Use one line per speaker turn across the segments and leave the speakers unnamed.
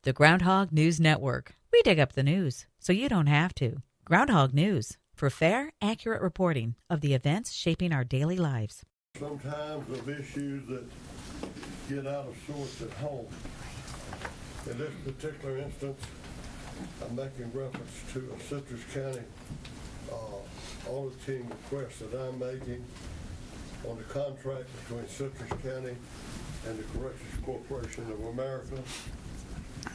The Groundhog News Network. We dig up the news so you don't have to. Groundhog News, for fair, accurate reporting of the events shaping our daily lives.
Sometimes of issues that get out of sorts at home. In this particular instance, I'm making reference to a Citrus County auditing request that I'm making on the contract between Citrus County and the Corrections Corporation of America.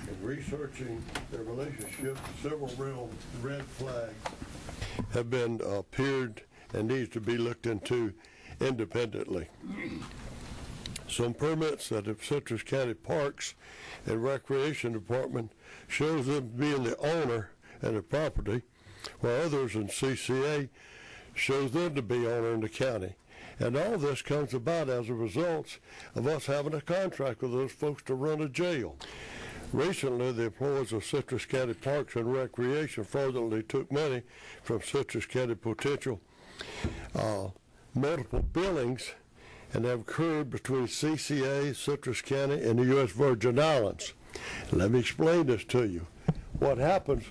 In researching their relationship, several real red flags have been appeared and needs to be looked into independently. Some permits at the Citrus County Parks and Recreation Department shows them being the owner and the property, while others in CCA shows them to be owner in the county. And all this comes about as a result of us having a contract with those folks to run a jail. Recently, the employees of Citrus County Parks and Recreation fraudulently took money from Citrus County potential multiple billings, and have occurred between CCA, Citrus County, and the U.S. Virgin Islands. Let me explain this to you. What happens,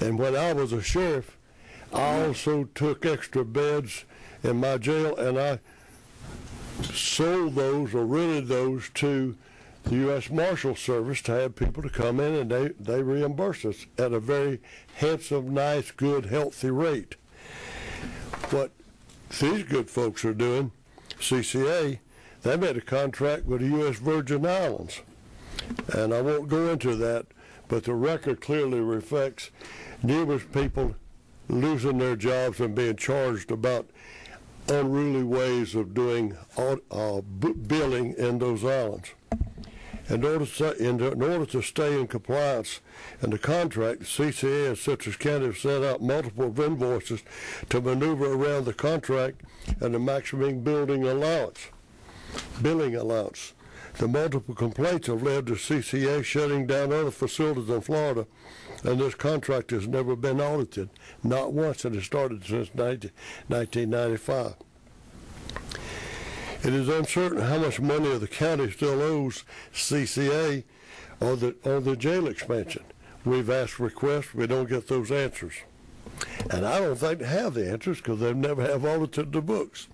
and when I was a sheriff, I also took extra beds in my jail, and I sold those or rented those to the U.S. Marshal Service to have people to come in, and they reimburse us at a very handsome, nice, good, healthy rate. What these good folks are doing, CCA, they made a contract with the U.S. Virgin Islands, and I won't go into that, but the record clearly reflects numerous people losing their jobs and being charged about unruly ways of doing billing in those islands. In order to stay in compliance in the contract, the CCA and Citrus County have sent out multiple invoices to maneuver around the contract and the maximum billing allowance. The multiple complaints have led to CCA shutting down other facilities in Florida, and this contract has never been audited, not once, and it started since 1995. It is uncertain how much money the county still owes CCA on the jail expansion. We've asked requests, we don't get those answers. And I don't think they have the answers because they never have audited the books.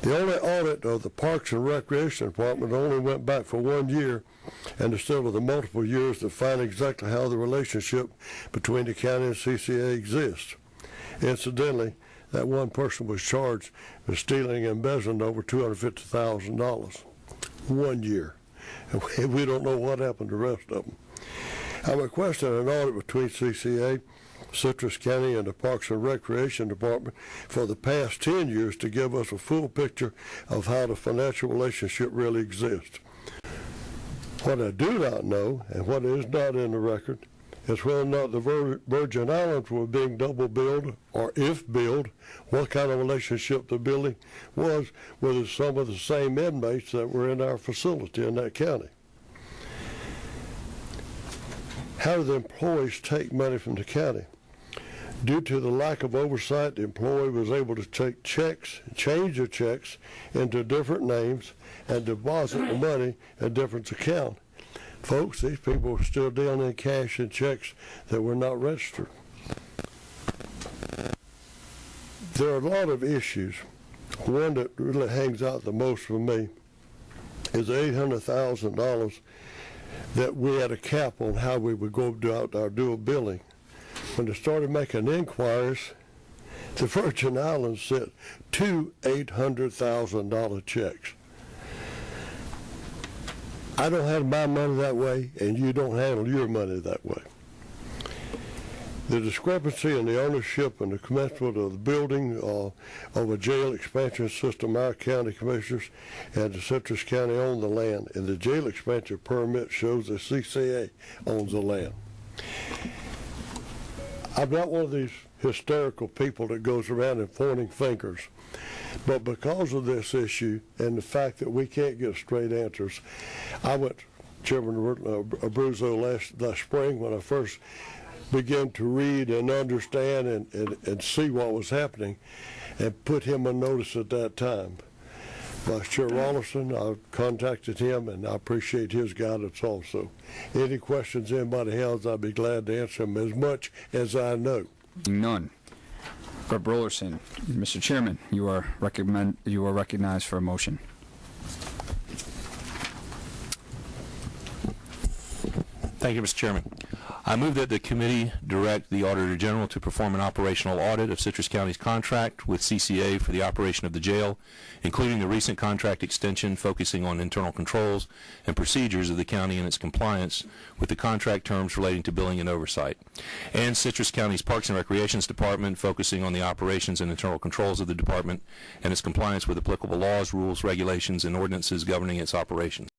The only audit of the Parks and Recreation Department only went back for 1 year, and there's still the multiple years to find exactly how the relationship between the county and CCA exists. Incidentally, that one person was charged with stealing and embezzling over $250,000. 1 year. And we don't know what happened to the rest of them. I'm requesting an audit between CCA, Citrus County, and the Parks and Recreation Department for the past 10 years to give us a full picture of how the financial relationship really exists. What I do not know, and what is not in the record, is whether or not the Virgin Islands were being double billed, or if billed, what kind of relationship the billing was with some of the same inmates that were in our facility in that county. How do the employees take money from the county? Due to the lack of oversight, the employee was able to take checks, change the checks into different names, and deposit the money in different accounts. Folks, these people were still dealing in cash and checks that were not registered. There are a lot of issues. One that really hangs out the most for me is $800,000 that we had a cap on how we would go about our dual billing. When they started making inquiries, the Virgin Islands sent two $800,000 checks. I don't handle my money that way, and you don't handle your money that way. The discrepancy in the ownership and the commencement of the building of a jail expansion system, our county commissioners and the Citrus County own the land, and the jail expansion permit shows the CCA owns the land. I'm not one of these hysterical people that goes around and pointing fingers. But because of this issue and the fact that we can't get straight answers, I went to Chairman Abruzzo last spring when I first began to read and understand and see what was happening, and put him on notice at that time. Vice Chair Rollerson, I've contacted him, and I appreciate his guidance also. Any questions anybody has, I'd be glad to answer them as much as I know.
None. Rep. Rollerson, Mr. Chairman, you are recognized for a motion.
Thank you, Mr. Chairman. I move that the committee direct the Auditor General to perform an operational audit of Citrus County's contract with CCA for the operation of the jail, including the recent contract extension focusing on internal controls and procedures of the county and its compliance with the contract terms relating to billing and oversight, and Citrus County's Parks and Recreations Department focusing on the operations and internal controls of the department and its compliance with applicable laws, rules, regulations, and ordinances governing its operations.